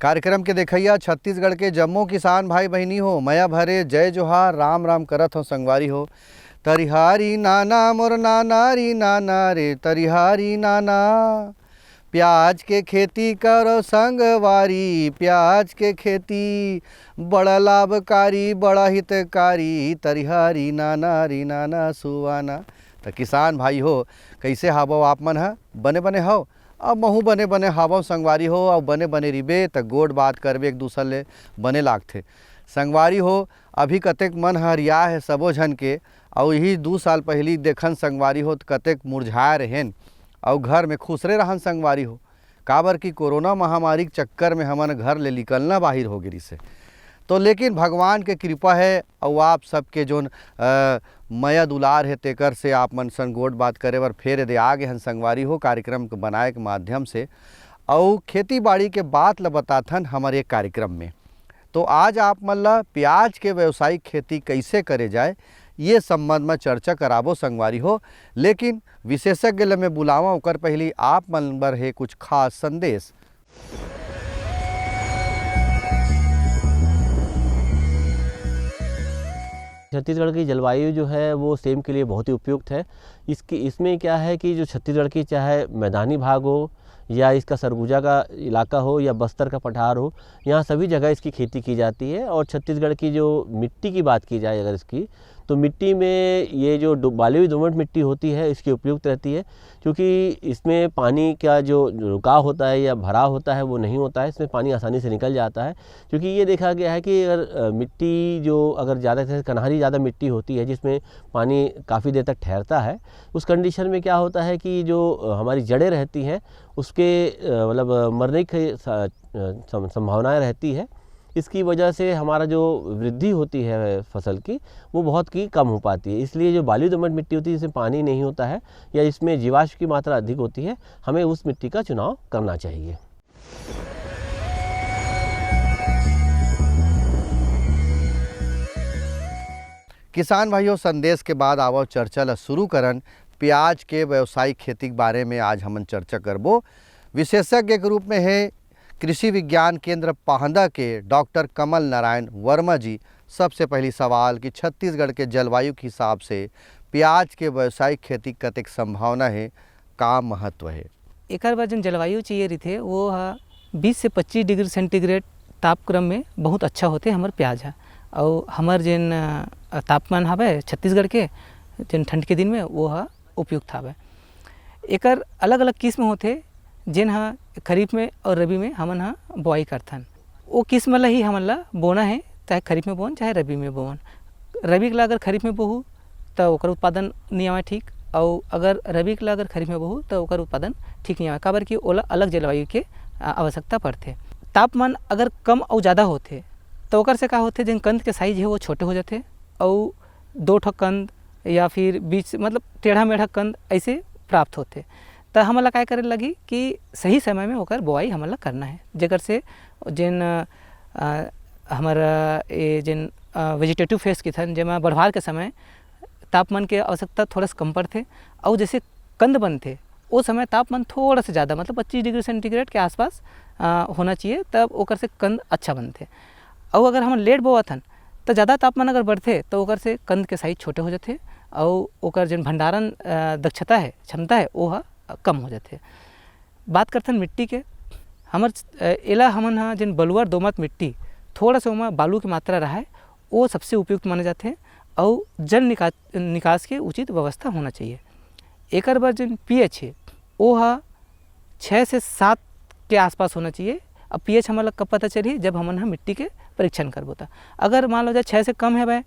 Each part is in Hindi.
कार्यक्रम के देखैया छत्तीसगढ़ के जम्मो किसान भाई बहनी हो, मया भरे जय जोहार राम राम करत हो संगवारी हो। तरिहारी नाना मोर नाना री नाना रे तरिहारी नाना, प्याज के खेती करो संगवारी, प्याज के खेती बड़ा लाभकारी बड़ा हितकारी, तरिहारी नाना री नाना सुवाना। तो किसान भाई हो, कैसे हावो आप मन ह? बने बने हो? अब महू बने बने हावो संगवारी हो। और बने बने रिबे तो गोड बात करबे एक दूसर ले बने लागथे संगवारी हो। अभी कतेक मन हरिया है सबो झन के, और यही 2 साल पहली देखन संगवारी हो तो कतेक मुरझाए रहेन और घर में खुसरे रहन संगवारी हो। काबर कि कोरोना महामारी के चक्कर में हमन घर ले निकलना बाहिर हो गिरी से। तो लेकिन भगवान के कृपा है और आप सबके जोन मया दुलार है तेकर से आप मन सन गोट बात करे बर फेर यदि आगे हन संगवारी हो कार्यक्रम के बनाए के माध्यम से, और खेती बाड़ी के बात ल बताथन हमारे एक कार्यक्रम में। तो आज आप मन ला प्याज के व्यावसायिक खेती कैसे करे जाए ये संबंध में चर्चा कराबो संगवारी हो। लेकिन विशेषज्ञ ल मैं बुलावा ओकर पहली आप मन बर है कुछ खास संदेश। छत्तीसगढ़ की जलवायु जो है वो सेम के लिए बहुत ही उपयुक्त है। इसमें क्या है कि जो छत्तीसगढ़ की चाहे मैदानी भाग हो या इसका सरगुजा का इलाका हो या बस्तर का पठार हो, यहाँ सभी जगह इसकी खेती की जाती है। और छत्तीसगढ़ की जो मिट्टी की बात की जाए अगर इसकी, तो मिट्टी में ये जो बालुई दोमट मिट्टी होती है इसकी उपयुक्त रहती है, क्योंकि इसमें पानी का जो रुकाव होता है या भराव होता है वो नहीं होता है, इसमें पानी आसानी से निकल जाता है। क्योंकि ये देखा गया है कि अगर मिट्टी जो अगर ज़्यादा से कन्हारी ज़्यादा मिट्टी होती है जिसमें पानी काफ़ी देर तक ठहरता है, उस कंडीशन में क्या होता है कि जो हमारी जड़ें रहती हैं उसके मतलब मरने की संभावनाएँ रहती है। इसकी वजह से हमारा जो वृद्धि होती है फसल की वो बहुत की कम हो पाती है। इसलिए जो बालुई दोमट मिट्टी होती है जिसमें पानी नहीं होता है या इसमें जीवाश्म की मात्रा अधिक होती है, हमें उस मिट्टी का चुनाव करना चाहिए। किसान भाइयों, संदेश के बाद आवो चर्चा ला शुरू करन प्याज के व्यावसायिक खेती के बारे में। आज हमन चर्चा करबो। विशेषज्ञ के रूप में है कृषि विज्ञान केंद्र पाहंदा के डॉक्टर कमल नारायण वर्मा जी। सबसे पहली सवाल कि छत्तीसगढ़ के जलवायु के हिसाब से प्याज के व्यावसायिक खेती कतेक संभावना है, का महत्व है? एकर बर जन जलवायु चाहिए रही वो 20 से 25 डिग्री सेंटीग्रेड तापक्रम में बहुत अच्छा होते हमार प्याज है। और हमार जिन तापमान हवे छत्तीसगढ़ के जिन ठंड के दिन में वो उपयुक्त हवे। एकर अलग अलग किस्म होते जिन खरीफ में और रबी में हमन बोआई करथन। वो किस्म ला ही हमन ला बोना है, चाहे खरीफ में बोन चाहे रबी में बोन। रबी के ला अगर खरीफ में बोहू तो ओकर उत्पादन नहीं आवे ठीक, और अगर रबी के ला अगर खरीफ में बोहू तो ओकर उत्पादन ठीक नहीं आवे, काबर कि ओला अलग जलवायु के आवश्यकता पड़थे। तापमान अगर कम और ज़्यादा होते तो ओकर से का होते जिन कंद के साइज है वो छोटे हो जाते और 2 ठो कंद या फिर बीच मतलब टेढ़ा मेढ़ा कंद ऐसे प्राप्त होते। तो हमला क्या करे लगी कि सही समय में होकर बोआई हमला करना है, जेकर से जिन हमारा ये जिन वेजिटेटिव फेस की थन जेमा बढ़वार के समय तापमान के आवश्यकता थोड़ा सा कम पड़ते, और जैसे कंद बनते वो समय तापमान थोड़ा सा ज़्यादा मतलब 25 डिग्री सेंटीग्रेड के आसपास होना चाहिए, तब ओकर से कंद अच्छा बनते। और अगर हम लेट बोअथन तो ज़्यादा तापमान अगर बढ़ते तो ओकर से कंद के साइज छोटे हो जाते और ओकर जिन भंडारण दक्षता है क्षमता है वो कम हो जाते। बात करथन मिट्टी के, हमर एला हमन जिन बलुआ दोमट मिट्टी थोड़ा सा ओमा बालू की मात्रा रहा है वो सबसे उपयुक्त माने जाते, और जल निकास के उचित व्यवस्था होना चाहिए। एकर बर जिन पीएच है वो 6 से 7 के आसपास होना चाहिए। अब पीएच हमारा कब पता चली, जब हमन मिट्टी के परीक्षण करबो। अगर मान लो जाए 6 से कम है भाई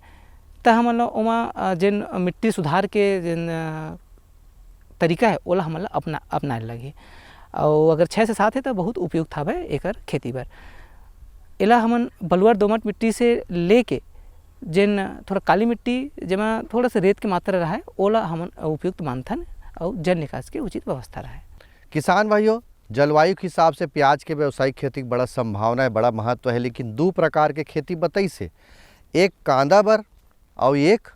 तो हमन ओमा जिन मिट्टी सुधार के जिन तरीका है ओला हमन अपनाए लगी। और अगर 6 से 7 है तो बहुत उपयुक्त हवे एकर खेती बर। एला हमन बलुआ दोमट मिट्टी से लेके जिन थोड़ा काली मिट्टी जेमा थोड़ा सा रेत की मात्रा रहा है ओला हमन उपयुक्त मानथन, और जल निकास की उचित व्यवस्था रहा है। किसान भाइयों, जलवायु के हिसाब से प्याज के व्यावसायिक खेती की बड़ा संभावना है, बड़ा महत्व है। लेकिन 2 प्रकार के खेती बताई से, एक कांदा बर और एक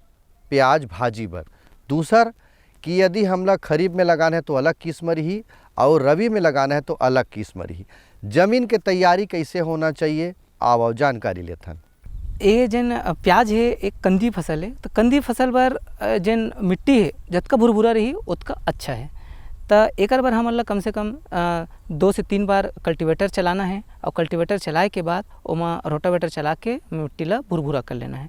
प्याज भाजी बर। दूसर कि यदि हमला खरीफ में लगाना है तो अलग किस्म रही और रबी में लगाना है तो अलग किस्म रही। जमीन के तैयारी कैसे होना चाहिए, आओ जानकारी लेथन। ये जन प्याज है एक कंदी फसल है, तो कंदी फसल पर जन मिट्टी है जतका भुरभुरा रही उतना अच्छा है। तो एक बार हमन ला कम से कम 2 से 3 बार कल्टीवेटर चलाना है, और कल्टीवेटर चलाए के बाद ओमा रोटावेटर चला के मिट्टी ला भुरभुरा कर लेना है।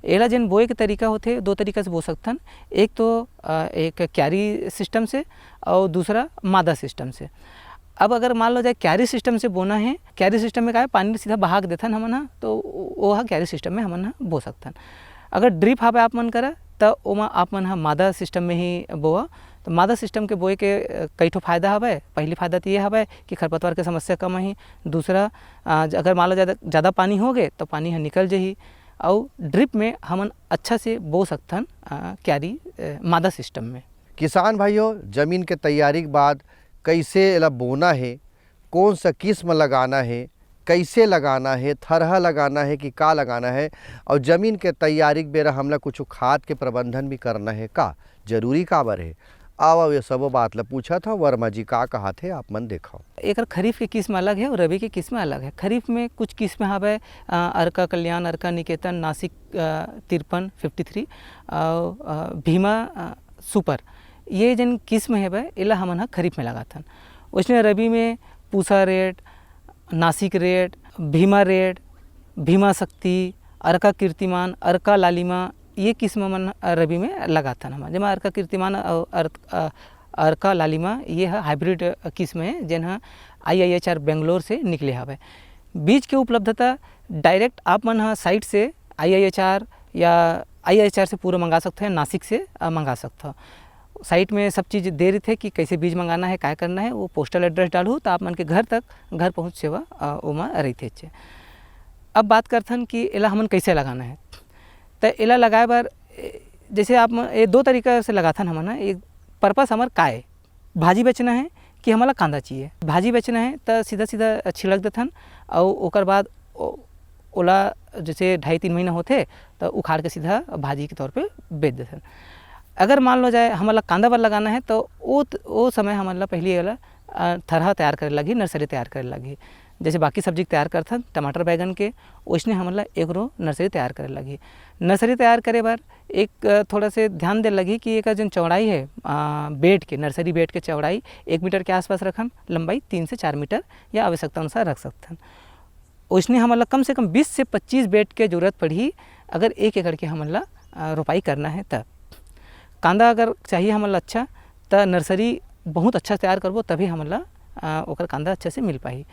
एला जन बोए के तरीका होते 2 तरीका से बो सकथन, एक तो एक क्यारी सिस्टम से और दूसरा मादा सिस्टम से। अब अगर मान लो जाए क्यारी सिस्टम से बोना है, क्यारी सिस्टम में क्या है पानी सीधा बहा के देथन हमन हा, तो वो क्यारी सिस्टम में हमन हा बो सकथन। अगर ड्रिप हावे आप मन करा तो ओमा आप मन हा मादा सिस्टम में ही बोआ। तो मादा सिस्टम के बोए के कई ठो फायदा हवे। पहली फायदा तो ये हवे कि खरपतवार के समस्या कम ही। दूसरा अगर मान लो ज़्यादा पानी हो गए तो पानी ह निकल जाही। और ड्रिप में हमन अच्छा से बो सकथन क्यारी मादा सिस्टम में। किसान भाइयों, जमीन के तैयारी के बाद कैसे एला बोना है, कौन सा किस्म लगाना है, कैसे लगाना है, थरहा लगाना है कि का लगाना है, और ज़मीन के तैयारी के बेरा हमला कुछ खाद के प्रबंधन भी करना है का जरूरी काबर है। आओ ये सब बात ला पूछा था वर्मा जी का कहा थे आप मन देखो। एक खरीफ की किस्म अलग है और रबी की किस्म अलग है। खरीफ में कुछ किस्म हवे अर्का कल्याण, अर्का निकेतन, नासिक 53, 53 और भीमा सुपर, ये जन किस्म है भाई इला हमन हा खरीफ में लगाथन। उसमें रबी में Pusa red, Nashik red, Bhima red, Bhima शक्ति, अर्का कीर्तिमान, अर्का लालिमा, ये किस्म मन रबी में लगाथन हम। जमा अर्का कीर्तिमान और अर्का लालिमा ये हाइब्रिड किस्म है जिन IIHR बेंगलोर से निकले हवे। बीज के उपलब्धता डायरेक्ट आप मन साइट से IIHR या IIHR से पूरा मंगा सकते हैं, नासिक से मंगा सकते हो। साइट में सब चीज़ दे रही थे कि कैसे बीज मंगाना है, क्या करना है, वो पोस्टल एड्रेस डालू तो आप मन के घर पहुँच सेवा ओमा रही थे। अब बात करथन कि एला हमन कैसे लगाना है। तो एला लगाए बार जैसे आप ये 2 तरीका से लगाथन हमन। एक पर्पस हमार का है, भाजी बेचना है कि हमारा कांदा चाहिए। भाजी बेचना है तो सीधा सीधा छिड़क देथन और ओकर बाद ओला जैसे 2.5-3 महीना होते तो उखाड़ के सीधा भाजी के तौर पे बेच देथन। अगर मान लो जाए हमारा कांदा पर लगाना है तो वो समय हमारा पहले वाला थरहा तैयार करे लगी, नर्सरी तैयार करे लगी। जैसे बाकी सब्जी तैयार करथन टमाटर बैगन के, उसने हमारा एक नर्सरी तैयार करे लगी। नर्सरी तैयार करे बार एक थोड़ा से ध्यान दे लगी कि एक जो चौड़ाई है बेड के, नर्सरी बेड के चौड़ाई 1 मीटर के आसपास रखन, लंबाई 3 से 4 मीटर या आवश्यकता अनुसार रख सकथन। उसने हमारा कम से कम 20 से 25 बेड के जरूरत पड़ी अगर 1 एकड़ के हमारा रोपाई करना है। तब कांदा अगर चाहिए हमारा अच्छा तो नर्सरी बहुत अच्छा तैयार करबो तभी हमारा ओकर कांदा अच्छे से मिल पाही।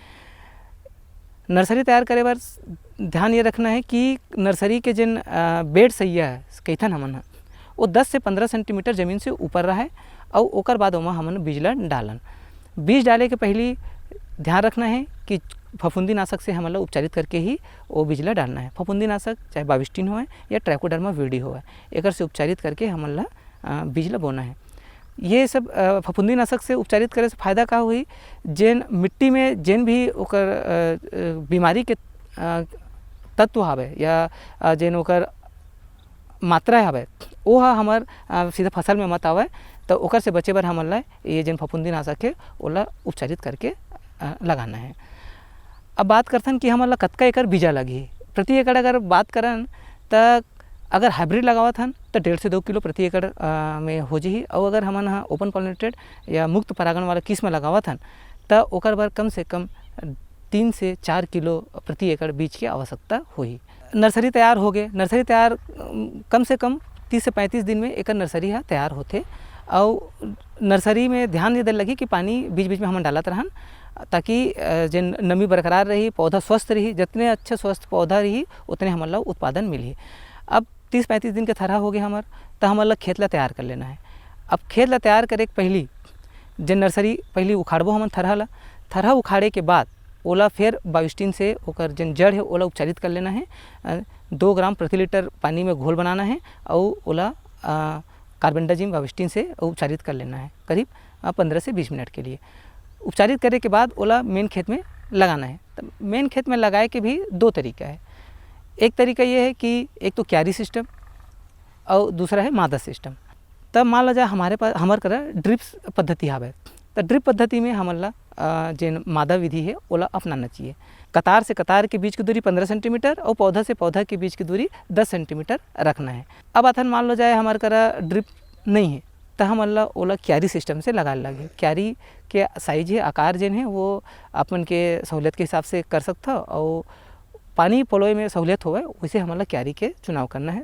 नर्सरी तैयार करे बार ध्यान ये रखना है कि नर्सरी के जिन बेड सैया है कैथन हमन वो 10 से 15 सेंटीमीटर ज़मीन से ऊपर रहे और ओकर बाद ओमा हमन बीज ला डालन। बीज डाले के पहले ध्यान रखना है कि फफूंदी नाशक से हमारा उपचारित करके ही वो बीज ला डालना है। फफूंदी नाशक चाहे बाविस्टिन हो या ट्राइकोडर्मा विरिडी हो, एक से उपचारित करके हमारा बीज ला बोना है। ये सब फफूंदी नाशक से उपचारित करे से फायदा का हुई, जेन मिट्टी में जेन भी ओकर बीमारी के तत्व हवे या जेन ओकर मात्रा हवे वो हमार सीधा फसल में मत आवे, तो ओकर से बचे बर हमन ला ये जेन फफूंदी नाशक है ओला उपचारित करके लगाना है। अब बात करथन कि हमन ला कतका एकड़ बीजा लगी। प्रति एकड़ अगर बात करन तो अगर हाइब्रिड लगावत हन तो 1.5 से 2 किलो प्रति एकड़ में हो जाही। और अगर हमन ओपन पॉलिनेटेड या मुक्त परागण वाला किस्म लगावत हन तो ओकर बर कम से कम 3 से 4 किलो प्रति एकड़ बीज की आवश्यकता होही। नर्सरी तैयार हो गए, नर्सरी तैयार कम से कम 30 से 35 दिन में एक नर्सरी तैयार होते। और नर्सरी में ध्यान ये दे लगी कि पानी बीच बीच में हम डालत रहन ताकि जिन नमी बरकरार रही, पौधा स्वस्थ रही। जितने अच्छे स्वस्थ पौधा रही उतने हमारा उत्पादन मिली। अब 30-35 दिन के थरहा हो गया हमार, तो हमारा खेत ला तैयार कर लेना है। अब खेत ला तैयार करे के पहली जिन नर्सरी पहली उखाड़बो हम थरहा उखाड़े के बाद ओला फिर बाविस्टिन से ओकर जिन जड़ है ओला उपचारित कर लेना है। 2 ग्राम प्रति लीटर पानी में घोल बनाना है और ओला कार्बेंडाजिम बाविस्टिन से उपचारित कर लेना है करीब 15 से 20 मिनट के लिए। उपचारित करने के बाद ओला मेन खेत में लगाना है। तो मेन खेत में लगाए के भी 2 तरीका है। एक तरीका ये है कि एक तो क्यारी सिस्टम और दूसरा है मादा सिस्टम। तब मान लो जाए हमारे पास हमारे करा ड्रिप्स पद्धति हवे तो ड्रिप पद्धति में हमला जो मादा विधि है ओला अपनाना चाहिए। कतार से कतार के बीच की दूरी 15 सेंटीमीटर और पौधा से पौधा के बीच की दूरी 10 सेंटीमीटर रखना है। अब अथन मान लो जाए हमारे करा ड्रिप नहीं है तो हम अल्लाह ओला क्यारी सिस्टम से लगा लगे। क्यारी के साइज है आकार जिन है वो अपन के सहूलियत के हिसाब से कर सकता और पानी पलोए में सहूलियत होवे वैसे हमला क्यारी के चुनाव करना है।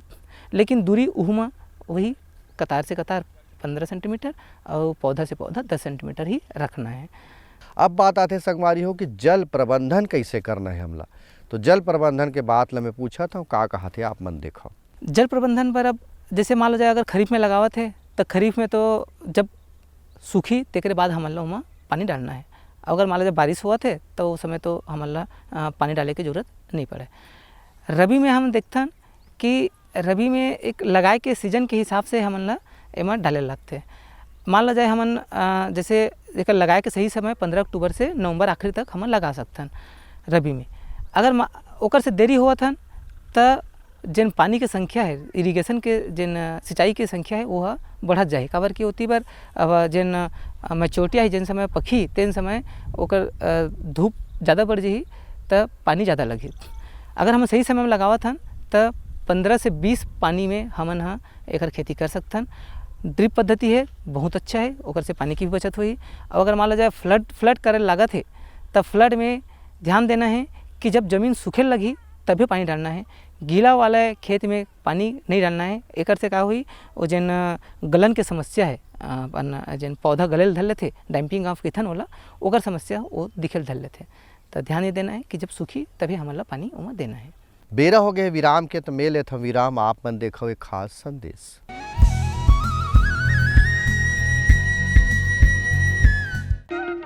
लेकिन दूरी उहमा वही कतार से कतार 15 सेंटीमीटर और पौधा से पौधा 10 सेंटीमीटर ही रखना है। अब बात आते संगवारी हो कि जल प्रबंधन कैसे करना है हमला। तो जल प्रबंधन के बात ला मैं पूछा था का कहा थे आप मन देखो। जल प्रबंधन पर अब जैसे मान लो जाए अगर खरीफ में लगावत है तो खरीफ में तो जब सूखी तेकरे बाद हमला उमा पानी डालना है। अगर मान लो जब बारिश हुआ थे तो उस समय तो हमला पानी डालने की ज़रूरत नहीं पड़े। रबी में हम देखते कि रबी में एक लगाए के सीजन के हिसाब से हमला एमा डाले लगते। मान लो जाए हमन जैसे एक लगाए के सही समय 15 अक्टूबर से नवंबर आखिरी तक हम लगा सकथन रबी में। अगर ओकर से देरी हुआ था तो जिन पानी के संख्या है इरिगेशन के जिन सिंचाई की संख्या है वह बढ़त जाए। काबर की होती बार अब जिन मैच्योरिटी है जिन समय पखी तेन समय ओकर धूप ज़्यादा बढ़ जाही तो पानी ज़्यादा लगी। अगर हम सही समय में लगावत हन तो 15 से 20 पानी में हमन हाँ एकर खेती कर सकथन। ड्रिप पद्धति है बहुत अच्छा है, ओकर से पानी की भी बचत हुई। और अगर मान लो जाए फ्लड करे लागत है तब फ्लड में ध्यान देना है कि जब ज़मीन सूखे लगी तभी पानी डालना है। गीला वाला खेत में पानी नहीं डालना है। एकर से का हुई वो जिन गलन के समस्या है जिन पौधा गले धल थे डैम्पिंग ऑफ किथन होला ओकर समस्या वो दिखे धल थे। तो ध्यान ये देना है कि जब सूखी तभी हमला पानी उमा देना है। बेरा हो गए विराम के तो मेले था विराम आप मन देखो एक खास संदेश।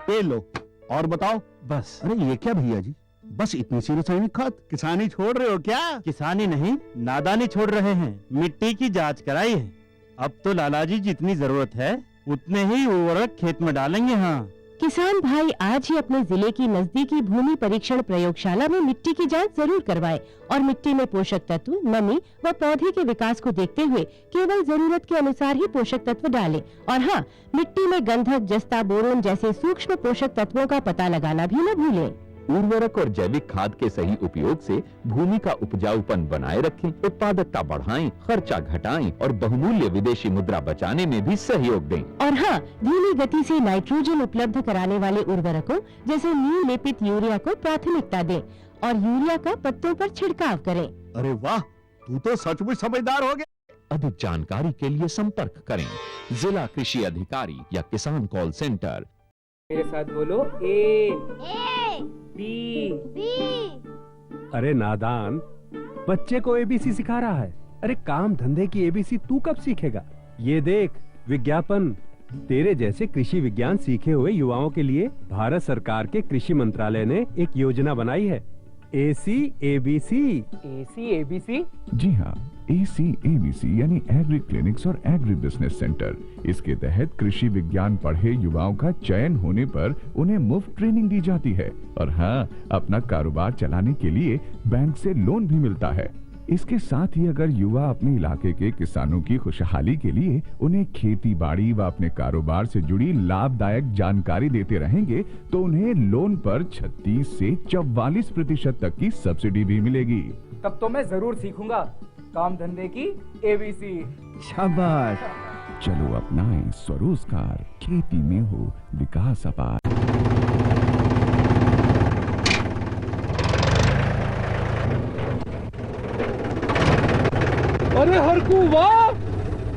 ये लो और बताओ। बस। अरे ये क्या भैया जी, बस इतनी सी रासायनिक खाद? किसानी छोड़ रहे हो क्या? किसानी नहीं, नादानी छोड़ रहे हैं। मिट्टी की जांच कराई है। अब तो लालाजी जितनी जरूरत है उतने ही उर्वरक खेत में डालेंगे। हाँ किसान भाई आज ही अपने जिले की नजदीकी भूमि परीक्षण प्रयोगशाला में मिट्टी की जांच जरूर करवाएं और मिट्टी में पोषक तत्व, नमी व पौधे के विकास को देखते हुए केवल जरूरत के अनुसार ही पोषक तत्व डालें। और हाँ, मिट्टी में गंधक, जस्ता, बोरोन जैसे सूक्ष्म पोषक तत्वों का पता लगाना भी न भूलें। उर्वरक और जैविक खाद के सही उपयोग से भूमि का उपजाऊपन बनाए रखें, उत्पादकता बढ़ाएं, खर्चा घटाएं और बहुमूल्य विदेशी मुद्रा बचाने में भी सहयोग दें। और हाँ, धीमी गति से नाइट्रोजन उपलब्ध कराने वाले उर्वरकों जैसे नीम लेपित यूरिया को प्राथमिकता दें और यूरिया का पत्तों पर छिड़काव करें। अरे वाह, तू तो सचमुच समझदार हो गया। अधिक जानकारी के लिए संपर्क करें जिला कृषि अधिकारी या किसान कॉल सेंटर। मेरे साथ बोलो ए बी। अरे नादान, बच्चे को एबीसी सिखा रहा है। अरे काम धंधे की एबीसी तू कब सीखेगा? ये देख विज्ञापन। तेरे जैसे कृषि विज्ञान सीखे हुए युवाओं के लिए भारत सरकार के कृषि मंत्रालय ने एक योजना बनाई है, ACABC। ACABC? जी हाँ, ACABC यानी एग्री क्लिनिक्स और एग्री बिजनेस सेंटर। इसके तहत कृषि विज्ञान पढ़े युवाओं का चयन होने पर उन्हें मुफ्त ट्रेनिंग दी जाती है और हाँ, अपना कारोबार चलाने के लिए बैंक से लोन भी मिलता है। इसके साथ ही अगर युवा अपने इलाके के किसानों की खुशहाली के लिए उन्हें खेती बाड़ी व अपने कारोबार से जुड़ी लाभदायक जानकारी देते रहेंगे तो उन्हें लोन पर 36 से 44% तक की सब्सिडी भी मिलेगी। तब तो मैं जरूर सीखूंगा काम धंधे की ABC। शाबाश, चलो अपनाएं स्वरोजगार, खेती में हो विकास अपार। अरे हरकू वाह,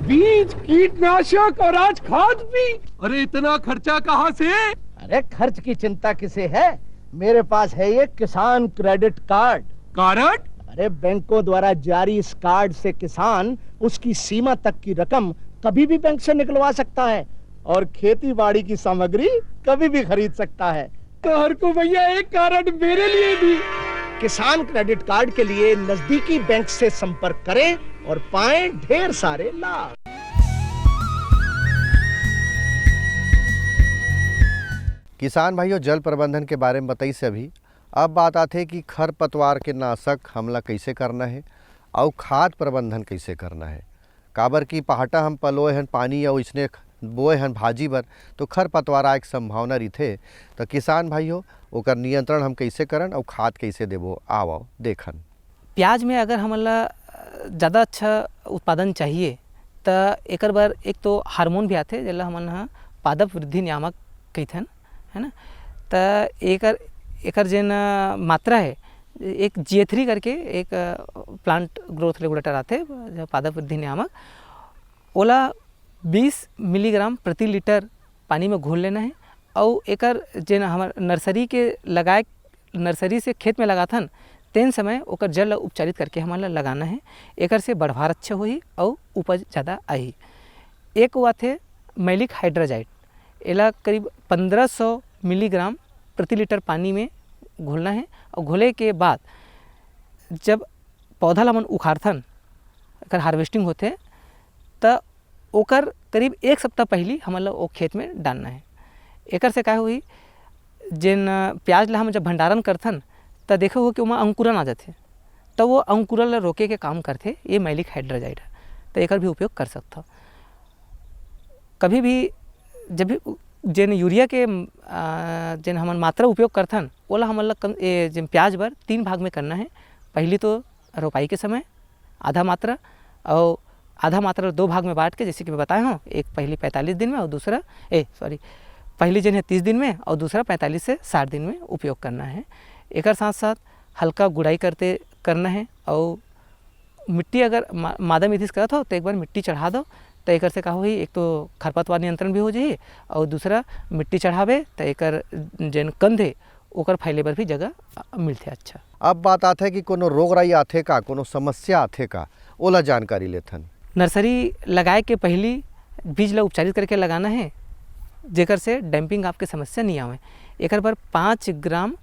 बीज, कीटनाशक और आज खाद भी। अरे इतना खर्चा कहाँ से? अरे खर्च की चिंता किसे है, मेरे पास है ये किसान क्रेडिट कार्ड। कार्ड? अरे बैंकों द्वारा जारी इस कार्ड से किसान उसकी सीमा तक की रकम कभी भी बैंक से निकलवा सकता है और खेती बाड़ी की सामग्री कभी भी खरीद सकता है। तो हरकू भैया एक कार्ड मेरे लिए भी। किसान क्रेडिट कार्ड के लिए नजदीकी बैंक से संपर्क करें और पाएं ढेर सारे लाभ। किसान भाइयों, जल प्रबंधन के बारे में बताई से अभी। अब बात आते है कि खरपतवार के नाशक हमला कैसे करना है और खाद प्रबंधन कैसे करना है। काबर की पहाटा हम पलोए हैं पानी या इसने बोए हन भाजी बर तो खरपतवार आए के संभावना रहिथे। तो किसान भाई हो ओकर नियंत्रण हम कैसे करन और खाद कैसे देबो आओ देखन। प्याज में अगर हमला ज़्यादा अच्छा उत्पादन चाहिए तो एकर बर एक तो हार्मोन भी आते जेला हमन हा पादप वृद्धि नियामक कहथन, है ना। तो एकर जेन मात्रा है एक GA3 करके एक प्लांट ग्रोथ रेगुलेटर आते पादप वृद्धि नियामक, ओला 20 मिलीग्राम प्रति लीटर पानी में घोल लेना है। और एकर जेन हमार नर्सरी से खेत में लगाथन तेन समय ओकर जल उपचारित करके हमारा लगाना है। एकर से बढ़वार अच्छा होही और उपज ज़्यादा आई। एक वो आथे मैलिक हाइड्रोजाइट, एला करीब 1500 मिलीग्राम प्रति लीटर पानी में घोलना है। और घोले के बाद जब पौधा ला मन उखाड़थन एकर हार्वेस्टिंग होते तो ओकर करीब 1 सप्ताह पहले हमला वो खेत में डालना है। एकर से क्या हुई जेन प्याज ला हम जब भंडारण करथन तो देखो हो कि वहाँ अंकुरन आ जाते, तो वो अंकुरन ला रोके के काम करते ये मैलिक हाइड्रोजाइट है। तो एकर भी उपयोग कर सकता। कभी भी जब भी जेन यूरिया के जेन हमन मात्रा उपयोग करथन ओला हमन ला जेन प्याज बर 3 भाग में करना है। पहली तो रोपाई के समय आधा मात्रा और आधा मात्रा 2 भाग में बांट के, जैसे कि मैं बताया हूँ, एक पहली 45 दिन में और दूसरा पहली जन है 30 दिन में और दूसरा 45 से 60 दिन में उपयोग करना है। एक साथ साथ हल्का गुड़ाई करना है। और मिट्टी अगर मादा मिथिस करत हो तो एक बार मिट्टी चढ़ा दो, तो एक से का होई एक तो खरपतवार नियंत्रण भी हो जाए और दूसरा मिट्टी चढ़ावे तो एक जेन कंद है ओकर फैले बर भी जगह मिलते अच्छा। अब बात आथे कि कोनो रोग राई आथे का, कोनो समस्या आथे का, ओला जानकारी लेथन। नर्सरी लगाए के पहली बीज ला उपचारित करके लगाना है जेकर से डैम्पिंग आपके समस्या नहीं आवे। एक पर 5 ग्राम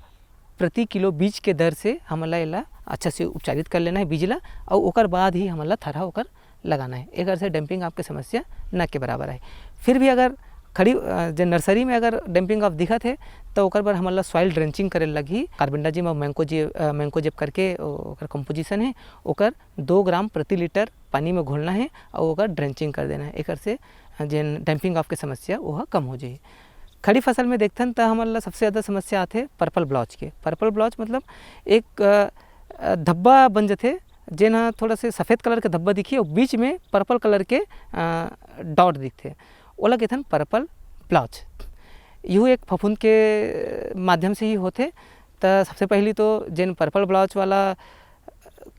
प्रति किलो बीज के दर से हमला एला अच्छा से उपचारित कर लेना है बीज ला और ओकर बाद ही हमला थरा होकर लगाना है। एक से डैम्पिंग आपके समस्या न के बराबर है। फिर भी अगर खड़ी जो नर्सरी में अगर डैम्पिंग आप दिखत है तो ओकर पर हमला सॉइल ड्रेंचिंग करे लगी। कार्बेंडाजिम और मैंकोजेब करके ओकर कंपोजिशन है, ओकर 2 ग्राम प्रति लीटर पानी में घोलना है और ओकर ड्रेंचिंग कर देना है। एक से जेन डैम्पिंग आपके समस्या वह कम हो जाए। खड़ी फसल में देखथन तो हमला सबसे ज़्यादा समस्या आते पर्पल ब्लॉच के। पर्पल ब्लॉच मतलब एक धब्बा बन जाते जेन थोड़ा से सफ़ेद कलर के धब्बा दिखिए और बीच में पर्पल कलर के डॉट दिखते, ओला कहथन पर्पल ब्लॉच। यू एक फफूंद के माध्यम से ही होते। तो सबसे पहली तो जेन पर्पल ब्लॉच वाला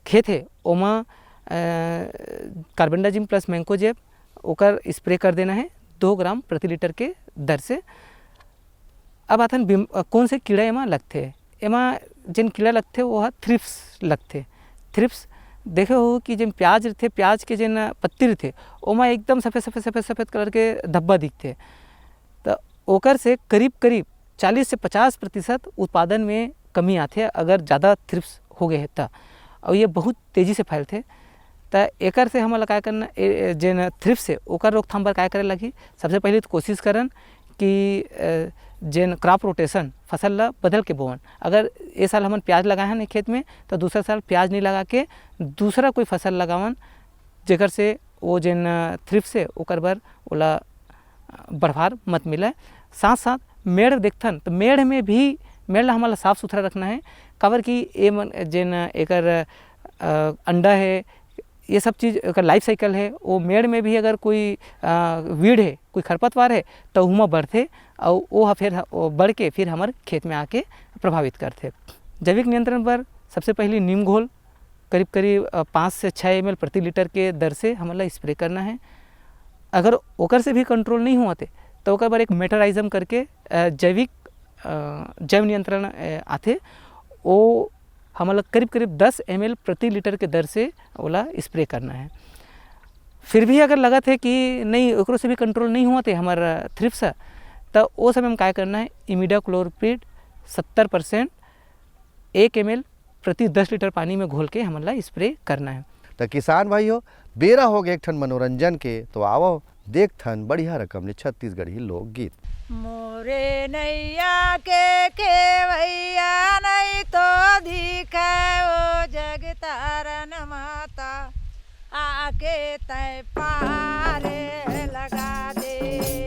खेत है ओमा कार्बेंडाजिम प्लस मैंकोजेब ओकर स्प्रे कर देना है 2 ग्राम प्रति लीटर के दर से। अब आथन कौन से कीड़ा एमा लगते, एमा जिन कीड़ा लगते वो थ्रिप्स लगते। थ्रिप्स देखे हो कि जिन प्याज रहते, प्याज के जिन पत्ती रहते ओमा एकदम सफ़ेद कलर के धब्बा दिखते। तो ओकर से करीब 40 से 50% उत्पादन में कमी आते अगर ज़्यादा थ्रिप्स हो गए तो, और ये बहुत तेज़ी से फैलते। तो एकर से हमला क्या करना जेन थ्रिप्स से ओकर रोकथाम पर क्या करे लगी। सबसे पहले तो कोशिश करन कि जेन क्रॉप रोटेशन फसल ला बदल के बोवन। अगर ये साल हमन प्याज लगाए हैं खेत में तो दूसरा साल प्याज नहीं लगा के दूसरा कोई फसल लगावन जेकर से वो जेन थ्रिप्स से ओकर बर ओला बढ़वार मत मिले। साथ साथ मेड़ देखथन तो मेड़ में भी मेड़ ला हमला साफ़ सुथरा रखना है। काबर कि ये जेन एकर अंडा है ये सब चीज़ का लाइफ साइकिल है। वो मेड़ में भी अगर कोई वीड है, कोई खरपतवार है तो हुमा बढ़ते और वो फिर बढ़ के फिर हमारे खेत में आके प्रभावित करते। जैविक नियंत्रण पर सबसे पहले नीम घोल करीब 5 से 6 ml प्रति लीटर के दर से हमला स्प्रे करना है। अगर ओकर से भी कंट्रोल नहीं होते तो ओकर पर एक मेटराइजम करके जैव नियंत्रण आते, वो हमला करीब 10 ml प्रति लीटर के दर से ओला स्प्रे करना है। फिर भी अगर लगत है कि नहीं ओकरो से भी कंट्रोल नहीं हुआ थे हमारा थ्रिप्स तो वो समय में क्या करना है इमिडाक्लोप्रिड 70% 1 ml प्रति 10 लीटर पानी में घोल के हमला स्प्रे करना है। तो किसान भाइयों बेरा हो गए एक ठन मनोरंजन के, तो आओ देखथन बढ़िया रकम ले छत्तीसगढ़ी लोकगीत। मोरे नैया के भैया नहीं तो दिखाओ जग तारन माता आके तय पारे लगा दे।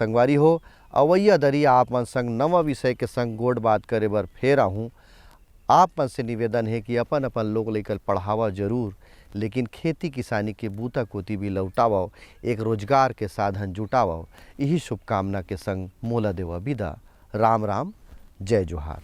संगवारी हो। अवैया दरी आप मन संग नवा विषय के संग गोड़ बात करे बर फेर आहूँ। आप मन से निवेदन है कि अपन अपन लोग लेकर पढ़ावा जरूर, लेकिन खेती किसानी के बूता कोती भी लौटावो, एक रोजगार के साधन जुटावो। यही शुभकामना के संग मोला देवा विदा। राम राम, जय जोहार।